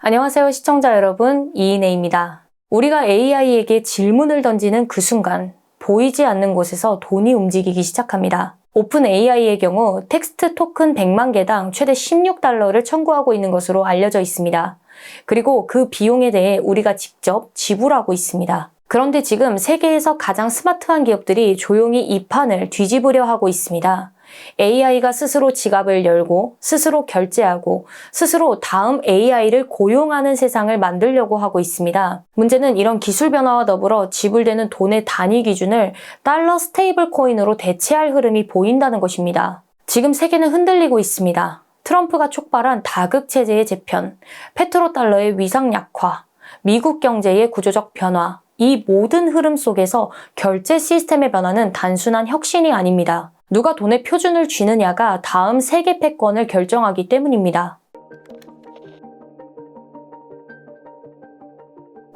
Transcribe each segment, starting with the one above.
안녕하세요, 시청자 여러분. 이인혜입니다. 우리가 AI에게 질문을 던지는 그 순간 보이지 않는 곳에서 돈이 움직이기 시작합니다. 오픈 AI의 경우 텍스트 토큰 100만 개당 최대 $16를 청구하고 있는 것으로 알려져 있습니다. 그리고 그 비용에 대해 우리가 직접 지불하고 있습니다. 그런데 지금 세계에서 가장 스마트한 기업들이 조용히 이 판을 뒤집으려 하고 있습니다. AI가 스스로 지갑을 열고 스스로 결제하고 스스로 다음 AI를 고용하는 세상을 만들려고 하고 있습니다. 문제는 이런 기술 변화와 더불어 지불되는 돈의 단위 기준을 달러 스테이블 코인으로 대체할 흐름이 보인다는 것입니다. 지금 세계는 흔들리고 있습니다. 트럼프가 촉발한 다극 체제의 재편, 페트로달러의 위상 약화, 미국 경제의 구조적 변화, 이 모든 흐름 속에서 결제 시스템의 변화는 단순한 혁신이 아닙니다. 누가 돈의 표준을 쥐느냐가 다음 세계 패권을 결정하기 때문입니다.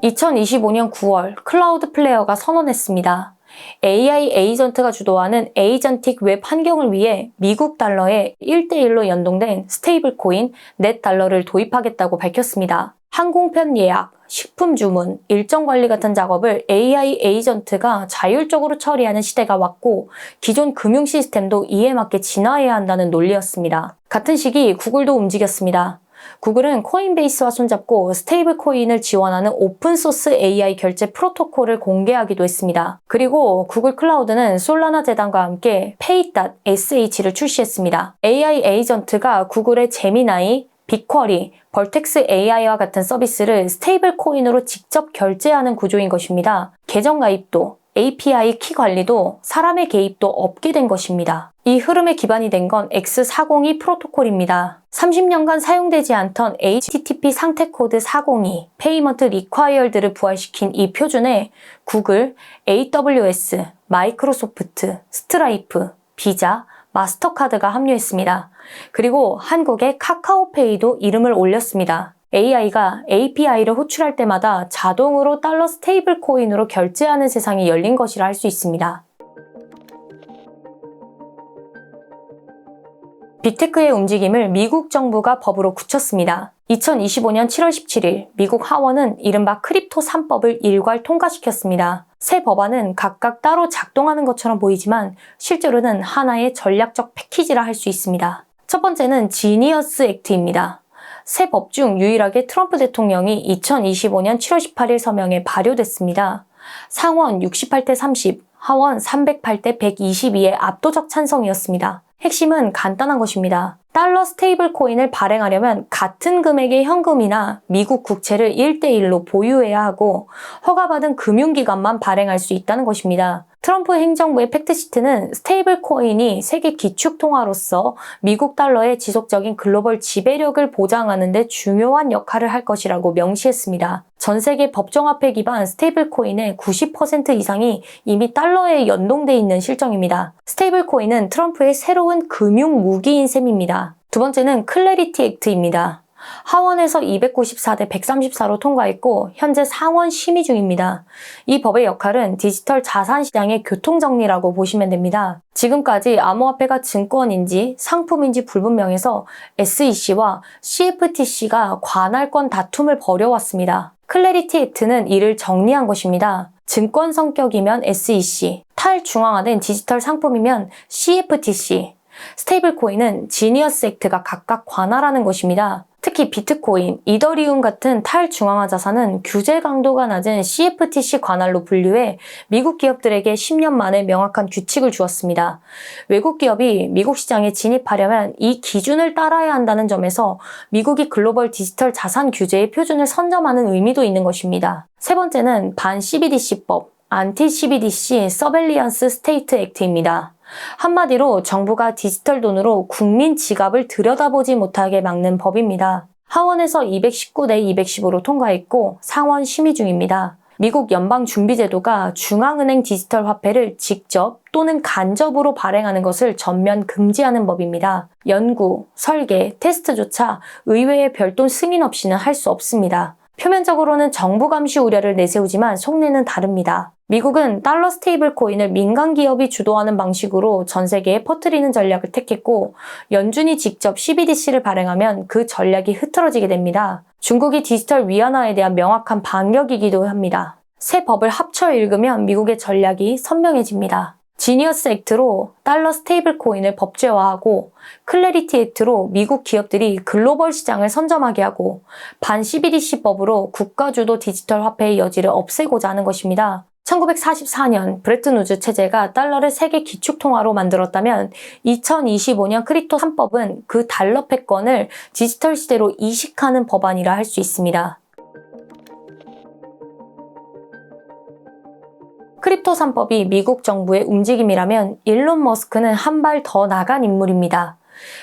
2025년 9월 클라우드 플레어가 선언했습니다. AI 에이전트가 주도하는 에이전틱 웹 환경을 위해 미국 달러에 1대1로 연동된 스테이블 코인 넷 달러를 도입하겠다고 밝혔습니다. 항공편 예약, 식품 주문, 일정 관리 같은 작업을 AI 에이전트가 자율적으로 처리하는 시대가 왔고 기존 금융 시스템도 이에 맞게 진화해야 한다는 논리였습니다. 같은 시기 구글도 움직였습니다. 구글은 코인베이스와 손잡고 스테이블 코인을 지원하는 오픈소스 AI 결제 프로토콜을 공개하기도 했습니다. 그리고 구글 클라우드는 솔라나 재단과 함께 Pay.sh를 출시했습니다. AI 에이전트가 구글의 제미나이, 빅쿼리, 벌텍스 AI와 같은 서비스를 스테이블 코인으로 직접 결제하는 구조인 것입니다. 계정 가입도, API 키 관리도 사람의 개입도 없게 된 것입니다. 이 흐름의 기반이 된 건 X402 프로토콜입니다. 30년간 사용되지 않던 HTTP 상태 코드 402, 페이먼트 리콰이어드를 부활시킨 이 표준에 구글, AWS, 마이크로소프트, 스트라이프, 비자, 마스터카드가 합류했습니다. 그리고 한국의 카카오페이도 이름을 올렸습니다. AI가 API를 호출할 때마다 자동으로 달러 스테이블 코인으로 결제하는 세상이 열린 것이라 할 수 있습니다. 빅테크의 움직임을 미국 정부가 법으로 굳혔습니다. 2025년 7월 17일 미국 하원은 이른바 크립토 3법을 일괄 통과시켰습니다. 새 법안은 각각 따로 작동하는 것처럼 보이지만 실제로는 하나의 전략적 패키지라 할 수 있습니다. 첫 번째는 지니어스 액트입니다. 새 법 중 유일하게 트럼프 대통령이 2025년 7월 18일 서명에 발효됐습니다. 상원 68대 30, 하원 308대 122의 압도적 찬성이었습니다. 핵심은 간단한 것입니다. 달러 스테이블 코인을 발행하려면 같은 금액의 현금이나 미국 국채를 1대1로 보유해야 하고 허가받은 금융기관만 발행할 수 있다는 것입니다. 트럼프 행정부의 팩트시트는 스테이블 코인이 세계 기축통화로서 미국 달러의 지속적인 글로벌 지배력을 보장하는 데 중요한 역할을 할 것이라고 명시했습니다. 전 세계 법정화폐 기반 스테이블 코인의 90% 이상이 이미 달러에 연동돼 있는 실정입니다. 스테이블 코인은 트럼프의 새로운 금융 무기인 셈입니다. 두 번째는 클래리티 액트입니다. 하원에서 294대 134로 통과했고 현재 상원 심의 중입니다. 이 법의 역할은 디지털 자산 시장의 교통정리라고 보시면 됩니다. 지금까지 암호화폐가 증권인지 상품인지 불분명해서 SEC와 CFTC가 관할권 다툼을 벌여왔습니다. 클래리티 액트는 이를 정리한 것입니다. 증권 성격이면 SEC, 탈중앙화된 디지털 상품이면 CFTC, 스테이블 코인은 지니어스 액트가 각각 관할하는 것입니다. 특히 비트코인, 이더리움 같은 탈중앙화 자산은 규제 강도가 낮은 CFTC 관할로 분류해 미국 기업들에게 10년 만에 명확한 규칙을 주었습니다. 외국 기업이 미국 시장에 진입하려면 이 기준을 따라야 한다는 점에서 미국이 글로벌 디지털 자산 규제의 표준을 선점하는 의미도 있는 것입니다. 세 번째는 반 CBDC법, 안티 CBDC 서벨리언스 스테이트 액트입니다. 한마디로 정부가 디지털 돈으로 국민 지갑을 들여다보지 못하게 막는 법입니다. 하원에서 219대 215로 통과했고 상원 심의 중입니다. 미국 연방준비제도가 중앙은행 디지털 화폐를 직접 또는 간접으로 발행하는 것을 전면 금지하는 법입니다. 연구, 설계, 테스트조차 의회의 별도 승인 없이는 할 수 없습니다. 표면적으로는 정부 감시 우려를 내세우지만 속내는 다릅니다. 미국은 달러 스테이블 코인을 민간 기업이 주도하는 방식으로 전 세계에 퍼뜨리는 전략을 택했고 연준이 직접 CBDC를 발행하면 그 전략이 흐트러지게 됩니다. 중국이 디지털 위안화에 대한 명확한 반격이기도 합니다. 새 법을 합쳐 읽으면 미국의 전략이 선명해집니다. 지니어스 액트로 달러 스테이블 코인을 법제화하고 클래리티 액트로 미국 기업들이 글로벌 시장을 선점하게 하고 반 CBDC 법으로 국가주도 디지털 화폐의 여지를 없애고자 하는 것입니다. 1944년 브레튼 우즈 체제가 달러를 세계 기축통화로 만들었다면 2025년 크립토 3법은 그 달러 패권을 디지털 시대로 이식하는 법안이라 할 수 있습니다. 크립토 3법이 미국 정부의 움직임이라면 일론 머스크는 한 발 더 나간 인물입니다.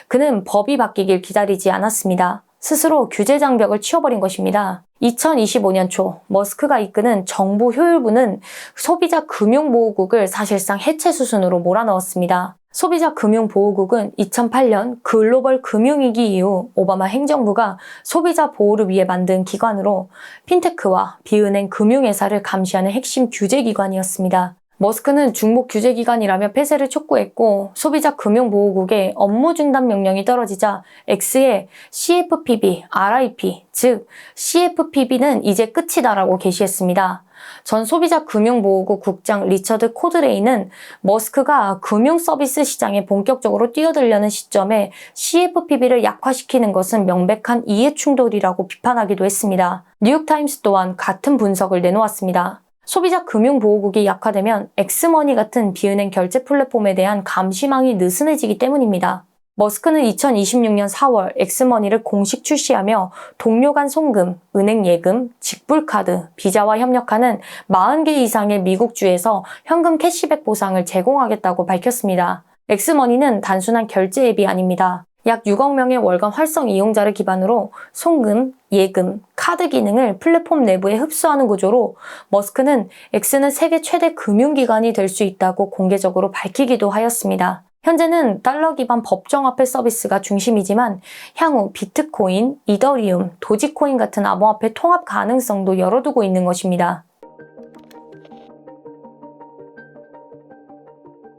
그는 법이 바뀌길 기다리지 않았습니다. 스스로 규제 장벽을 치워버린 것입니다. 2025년 초 머스크가 이끄는 정부 효율부는 소비자 금융보호국을 사실상 해체 수순으로 몰아넣었습니다. 소비자 금융보호국은 2008년 글로벌 금융위기 이후 오바마 행정부가 소비자 보호를 위해 만든 기관으로 핀테크와 비은행 금융회사를 감시하는 핵심 규제기관이었습니다. 머스크는 중복 규제기관이라며 폐쇄를 촉구했고 소비자 금융보호국에 업무 중단 명령이 떨어지자 X에 CFPB, RIP, 즉 CFPB는 이제 끝이다라고 게시했습니다. 전 소비자 금융보호국 국장 리처드 코드레이는 머스크가 금융서비스 시장에 본격적으로 뛰어들려는 시점에 CFPB를 약화시키는 것은 명백한 이해충돌이라고 비판하기도 했습니다. 뉴욕타임스 또한 같은 분석을 내놓았습니다. 소비자 금융보호국이 약화되면 엑스머니 같은 비은행 결제 플랫폼에 대한 감시망이 느슨해지기 때문입니다. 머스크는 2026년 4월 엑스머니를 공식 출시하며 동료 간 송금, 은행 예금, 직불카드, 비자와 협력하는 40개 이상의 미국주에서 현금 캐시백 보상을 제공하겠다고 밝혔습니다. 엑스머니는 단순한 결제 앱이 아닙니다. 약 6억 명의 월간 활성 이용자를 기반으로 송금, 예금, 카드 기능을 플랫폼 내부에 흡수하는 구조로 머스크는 X는 세계 최대 금융기관이 될 수 있다고 공개적으로 밝히기도 하였습니다. 현재는 달러 기반 법정화폐 서비스가 중심이지만 향후 비트코인, 이더리움, 도지코인 같은 암호화폐 통합 가능성도 열어두고 있는 것입니다.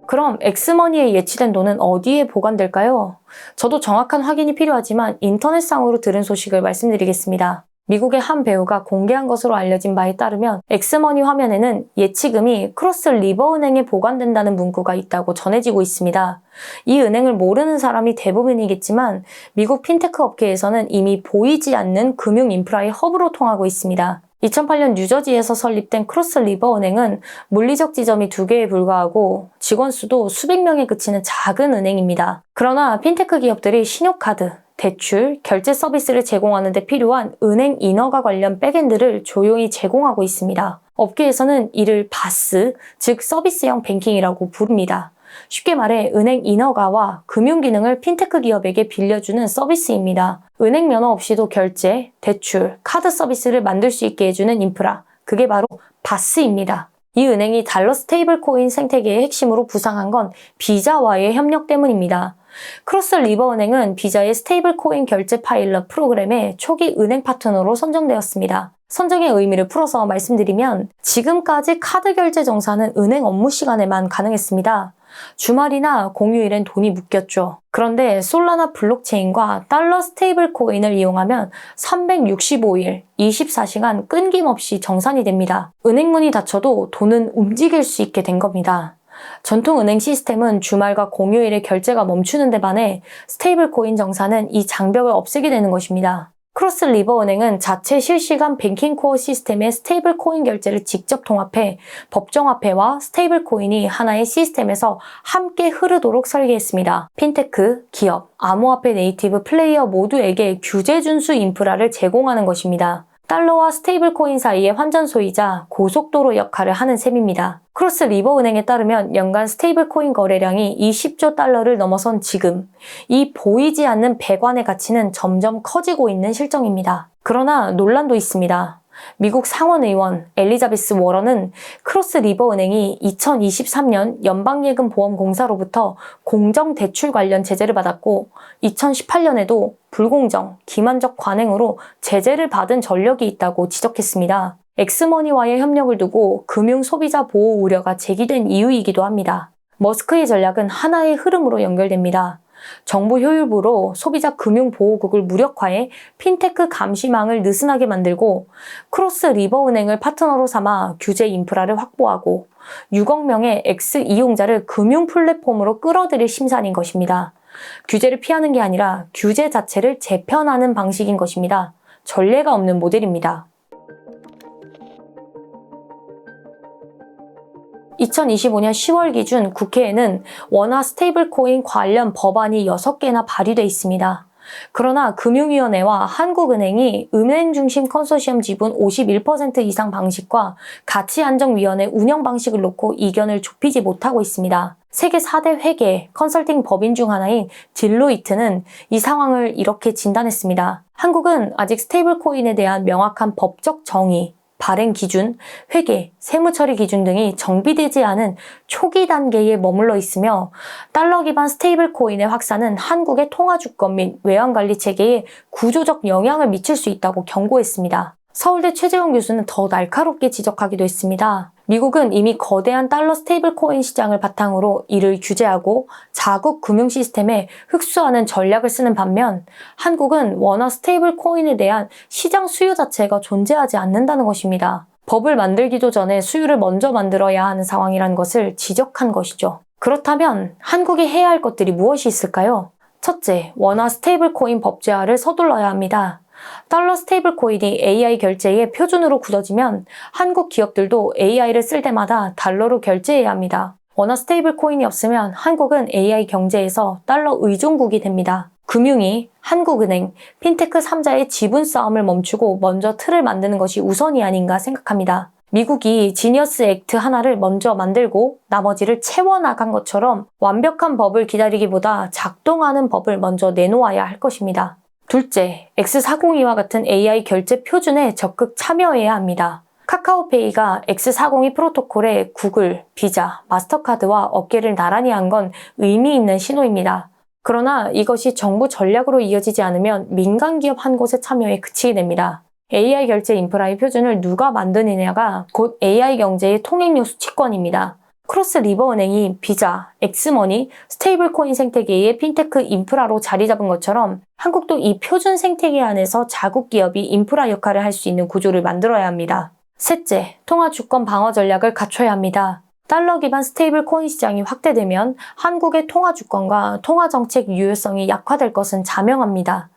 그럼 엑스머니에 예치된 돈은 어디에 보관될까요? 저도 정확한 확인이 필요하지만 인터넷상으로 들은 소식을 말씀드리겠습니다. 미국의 한 배우가 공개한 것으로 알려진 바에 따르면 엑스머니 화면에는 예치금이 크로스 리버 은행에 보관된다는 문구가 있다고 전해지고 있습니다. 이 은행을 모르는 사람이 대부분이겠지만 미국 핀테크 업계에서는 이미 보이지 않는 금융 인프라의 허브로 통하고 있습니다. 2008년 뉴저지에서 설립된 크로스 리버 은행은 물리적 지점이 2개에 불과하고 직원 수도 수백 명에 그치는 작은 은행입니다. 그러나 핀테크 기업들이 신용카드, 대출, 결제 서비스를 제공하는 데 필요한 은행 인허가 관련 백엔드를 조용히 제공하고 있습니다. 업계에서는 이를 바스, 즉 서비스형 뱅킹이라고 부릅니다. 쉽게 말해 은행 인허가와 금융 기능을 핀테크 기업에게 빌려주는 서비스입니다. 은행 면허 없이도 결제, 대출, 카드 서비스를 만들 수 있게 해주는 인프라, 그게 바로 바스입니다. 이 은행이 달러 스테이블 코인 생태계의 핵심으로 부상한 건 비자와의 협력 때문입니다. 크로스 리버 은행은 비자의 스테이블 코인 결제 파일럿 프로그램의 초기 은행 파트너로 선정되었습니다. 선정의 의미를 풀어서 말씀드리면 지금까지 카드 결제 정산은 은행 업무 시간에만 가능했습니다. 주말이나 공휴일엔 돈이 묶였죠. 그런데 솔라나 블록체인과 달러 스테이블 코인을 이용하면 365일, 24시간 끊김없이 정산이 됩니다. 은행 문이 닫혀도 돈은 움직일 수 있게 된 겁니다. 전통 은행 시스템은 주말과 공휴일에 결제가 멈추는 데 반해 스테이블 코인 정산은 이 장벽을 없애게 되는 것입니다. 크로스 리버 은행은 자체 실시간 뱅킹 코어 시스템의 스테이블 코인 결제를 직접 통합해 법정화폐와 스테이블 코인이 하나의 시스템에서 함께 흐르도록 설계했습니다. 핀테크, 기업, 암호화폐 네이티브 플레이어 모두에게 규제 준수 인프라를 제공하는 것입니다. 달러와 스테이블 코인 사이의 환전소이자 고속도로 역할을 하는 셈입니다. 크로스 리버 은행에 따르면 연간 스테이블 코인 거래량이 20조 달러를 넘어선 지금 이 보이지 않는 배관의 가치는 점점 커지고 있는 실정입니다. 그러나 논란도 있습니다. 미국 상원의원 엘리자베스 워런은 크로스 리버 은행이 2023년 연방예금보험공사로부터 공정대출 관련 제재를 받았고 2018년에도 불공정, 기만적 관행으로 제재를 받은 전력이 있다고 지적했습니다. 엑스머니와의 협력을 두고 금융 소비자 보호 우려가 제기된 이유이기도 합니다. 머스크의 전략은 하나의 흐름으로 연결됩니다. 정부 효율부로 소비자 금융보호국을 무력화해 핀테크 감시망을 느슨하게 만들고 크로스 리버 은행을 파트너로 삼아 규제 인프라를 확보하고 6억 명의 X 이용자를 금융 플랫폼으로 끌어들일 심산인 것입니다. 규제를 피하는 게 아니라 규제 자체를 재편하는 방식인 것입니다. 전례가 없는 모델입니다. 2025년 10월 기준 국회에는 원화 스테이블코인 관련 법안이 6개나 발의돼 있습니다. 그러나 금융위원회와 한국은행이 은행 중심 컨소시엄 지분 51% 이상 방식과 가치안정위원회 운영 방식을 놓고 이견을 좁히지 못하고 있습니다. 세계 4대 회계 컨설팅 법인 중 하나인 딜로이트는 이 상황을 이렇게 진단했습니다. 한국은 아직 스테이블코인에 대한 명확한 법적 정의, 발행 기준, 회계, 세무처리 기준 등이 정비되지 않은 초기 단계에 머물러 있으며 달러 기반 스테이블 코인의 확산은 한국의 통화 주권 및 외환 관리 체계에 구조적 영향을 미칠 수 있다고 경고했습니다. 서울대 최재원 교수는 더 날카롭게 지적하기도 했습니다. 미국은 이미 거대한 달러 스테이블 코인 시장을 바탕으로 이를 규제하고 자국 금융 시스템에 흡수하는 전략을 쓰는 반면 한국은 원화 스테이블 코인에 대한 시장 수요 자체가 존재하지 않는다는 것입니다. 법을 만들기도 전에 수요를 먼저 만들어야 하는 상황이라는 것을 지적한 것이죠. 그렇다면 한국이 해야 할 것들이 무엇이 있을까요? 첫째, 원화 스테이블 코인 법제화를 서둘러야 합니다. 달러 스테이블 코인이 AI 결제의 표준으로 굳어지면 한국 기업들도 AI를 쓸 때마다 달러로 결제해야 합니다. 원화 스테이블 코인이 없으면 한국은 AI 경제에서 달러 의존국이 됩니다. 금융위, 한국은행, 핀테크 3자의 지분 싸움을 멈추고 먼저 틀을 만드는 것이 우선이 아닌가 생각합니다. 미국이 지니어스 액트 하나를 먼저 만들고 나머지를 채워나간 것처럼 완벽한 법을 기다리기보다 작동하는 법을 먼저 내놓아야 할 것입니다. 둘째, X402와 같은 AI 결제 표준에 적극 참여해야 합니다. 카카오페이가 X402 프로토콜에 구글, 비자, 마스터카드와 어깨를 나란히 한 건 의미 있는 신호입니다. 그러나 이것이 정부 전략으로 이어지지 않으면 민간 기업 한 곳의 참여에 그치게 됩니다. AI 결제 인프라의 표준을 누가 만드느냐가 곧 AI 경제의 통행료 수치권입니다. 크로스 리버 은행이 비자, 엑스머니, 스테이블코인 생태계의 핀테크 인프라로 자리 잡은 것처럼 한국도 이 표준 생태계 안에서 자국 기업이 인프라 역할을 할 수 있는 구조를 만들어야 합니다. 셋째, 통화 주권 방어 전략을 갖춰야 합니다. 달러 기반 스테이블 코인 시장이 확대되면 한국의 통화 주권과 통화 정책 유효성이 약화될 것은 자명합니다.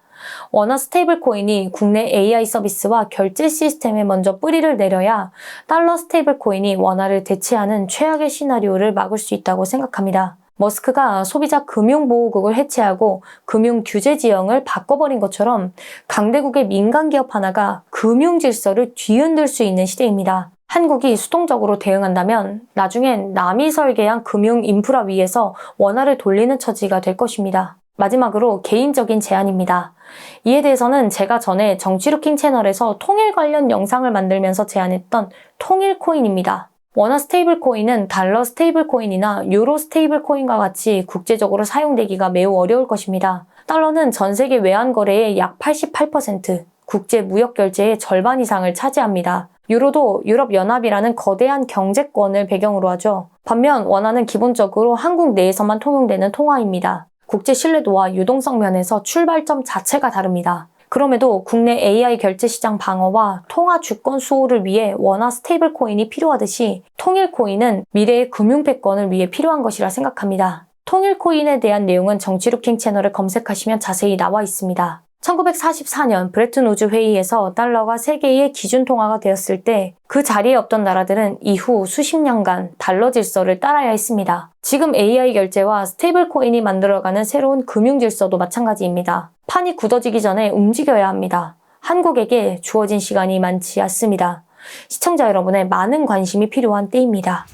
원화 스테이블 코인이 국내 AI 서비스와 결제 시스템에 먼저 뿌리를 내려야 달러 스테이블 코인이 원화를 대체하는 최악의 시나리오를 막을 수 있다고 생각합니다. 머스크가 소비자 금융보호국을 해체하고 금융 규제 지형을 바꿔버린 것처럼 강대국의 민간 기업 하나가 금융 질서를 뒤흔들 수 있는 시대입니다. 한국이 수동적으로 대응한다면 나중엔 남이 설계한 금융 인프라 위에서 원화를 돌리는 처지가 될 것입니다. 마지막으로 개인적인 제안입니다. 이에 대해서는 제가 전에 정치루킹 채널에서 통일 관련 영상을 만들면서 제안했던 통일코인입니다. 원화 스테이블 코인은 달러 스테이블 코인이나 유로 스테이블 코인과 같이 국제적으로 사용되기가 매우 어려울 것입니다. 달러는 전 세계 외환 거래의 약 88%, 국제 무역 결제의 절반 이상을 차지합니다. 유로도 유럽연합이라는 거대한 경제권을 배경으로 하죠. 반면 원화는 기본적으로 한국 내에서만 통용되는 통화입니다. 국제 신뢰도와 유동성 면에서 출발점 자체가 다릅니다. 그럼에도 국내 AI 결제 시장 방어와 통화 주권 수호를 위해 원화 스테이블 코인이 필요하듯이 통일 코인은 미래의 금융 패권을 위해 필요한 것이라 생각합니다. 통일 코인에 대한 내용은 정치루킹 채널을 검색하시면 자세히 나와 있습니다. 1944년 브레튼 우즈 회의에서 달러가 세계의 기준 통화가 되었을 때 그 자리에 없던 나라들은 이후 수십 년간 달러 질서를 따라야 했습니다. 지금 AI 결제와 스테이블 코인이 만들어가는 새로운 금융 질서도 마찬가지입니다. 판이 굳어지기 전에 움직여야 합니다. 한국에게 주어진 시간이 많지 않습니다. 시청자 여러분의 많은 관심이 필요한 때입니다.